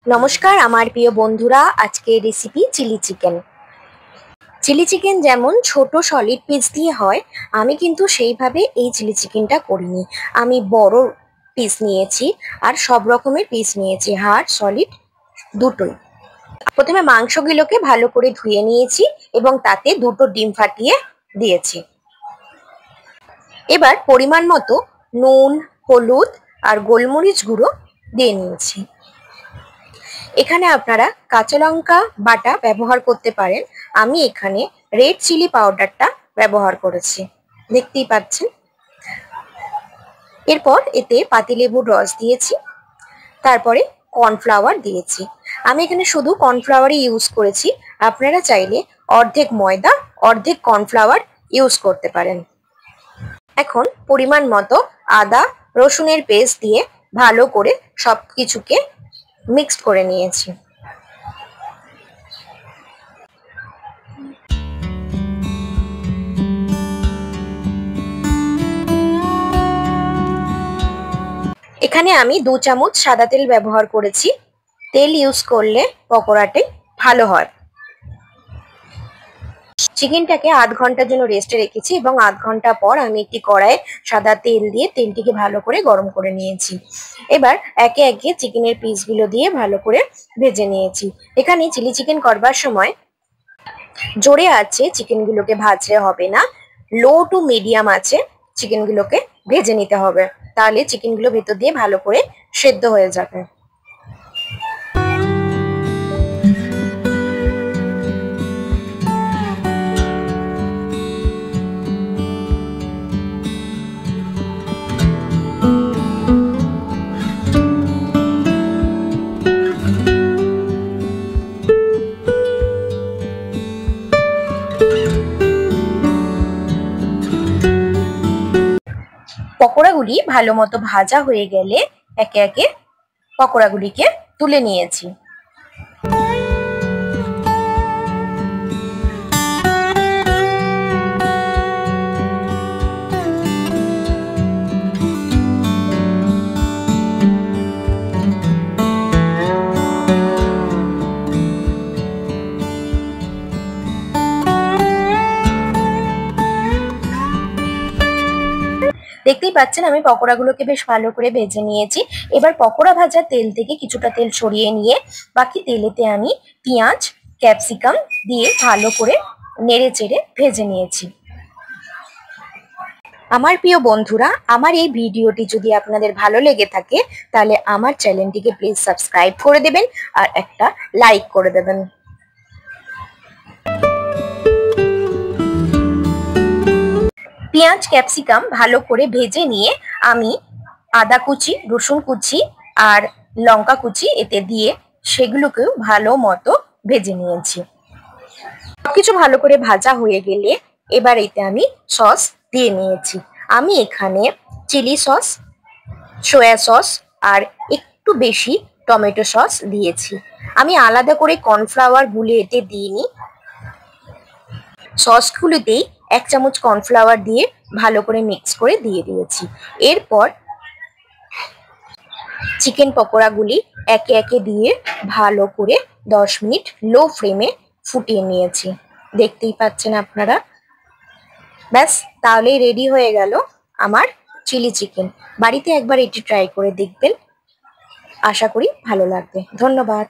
নমস্কার আমার প্রিয় বন্ধুরা, আজকে recipe chilli chicken. Chilli chicken যেমন ছোট সলিড পিস দিয়ে হয়, আমি কিন্তু সেইভাবে এই চিলি চিকেনটা করিনি। আমি বড় পিস নিয়েছি আর সব রকমের পিস নিয়েছি, হাড় সলিড দুটোই। প্রথমে মাংসগুলোকে ভালো করে ধুয়ে নিয়েছি এবং তাতে দুটো ডিম ফাটিয়ে দিয়েছি। এবার পরিমাণ মতো নুন, হলুদ আর গোলমরিচ গুঁড়ো দিয়ে নিয়েছি। এখানে আপনারা কাঁচা লঙ্কা বাটা ব্যবহার করতে পারেন, আমি এখানে রেড চিলি পাউডারটা ব্যবহার করেছি, দেখতেই পাচ্ছেন। এরপর এতে পাতিলেবুর রস দিয়েছি, তারপরে কর্নফ্লাওয়ার দিয়েছি। আমি এখানে শুধু কর্নফ্লাওয়ারই ইউজ করেছি, আপনারা চাইলে অর্ধেক ময়দা অর্ধেক কর্নফ্লাওয়ার ইউজ করতে পারেন। এখন পরিমাণ মতো আদা রসুনের পেস্ট দিয়ে ভালো করে সব কিছুকে মিক্সড করে নিয়েছি। এখানে আমি 2 চামচ সাদা তেল ব্যবহার করেছি। তেল ইউজ করলে পকোড়াটি ভালো হয়। চিকেনটাকে আধ ঘন্টার জন্য রেস্টে রেখেছি এবং আধ ঘন্টা পর আমি একটি কড়াইয়ে সাদা তেল দিয়ে তেলটিকে ভালো করে গরম করে নিয়েছি। এবার একে একে চিকেনের পিসগুলো দিয়ে ভালো করে ভেজে নিয়েছি। এখানে চিলি চিকেন করবার সময় জোরে আছে চিকেনগুলোকে ভাজলে হবে না, লো টু মিডিয়াম আছে চিকেনগুলোকে ভেজে নিতে হবে, তাহলে চিকেনগুলো ভেতর দিয়ে ভালো করে সেদ্ধ হয়ে যাবে। পকোড়াগুলি ভালো মতো ভাজা হয়ে গেলে একে একে পকোড়াগুলিকে তুলে নিয়েছি। দেখতেই পাচ্ছেন আমি পকোড়াগুলোকে বেশ ভালো করে ভেজে নিয়েছি। এবার পকোড়া ভাজার তেল থেকে কিছুটা তেল সরিয়ে নিয়ে বাকি তেলেতে আমি পেঁয়াজ ক্যাপসিকাম দিয়ে ভালো করে নেড়ে চেড়ে ভেজে নিয়েছি। আমার প্রিয় বন্ধুরা, আমার এই ভিডিওটি যদি আপনাদের ভালো লেগে থাকে তাহলে আমার চ্যানেলটিকে প্লিজ সাবস্ক্রাইব করে দেবেন আর একটা লাইক করে দেবেন। পেঁয়াজ ক্যাপসিকাম ভালো করে ভেজে নিয়ে আমি আদা কুচি, রসুন কুচি আর লঙ্কা কুচি এতে দিয়ে সেগুলোকেও ভালো মতো ভেজে নিয়েছি। সবকিছু ভালো করে ভাজা হয়ে গেলে এবার এতে আমি সস দিয়ে নিয়েছি। আমি এখানে চিলি সস, সয়া সস আর একটু বেশি টমেটো সস দিয়েছি। আমি আলাদা করে কর্নফ্লাওয়ার গুলে এতে দিইনি। সসগুলোতেই 1 চামচ কর্নফ্লাওয়ার দিয়ে ভালো করে মিক্স করে দিয়ে দিয়েছি। এরপর চিকেন পকোড়াগুলি একে একে দিয়ে ভালো করে 10 মিনিট লো ফ্লেমে ফুটিয়ে নিয়েছি, দেখতেই পাচ্ছেন আপনারা। ব্যাস, তাহলেই রেডি হয়ে গেল আমার চিলি চিকেন। বাড়িতে একবার এটি ট্রাই করে দেখবেন, আশা করি ভালো লাগবে। ধন্যবাদ।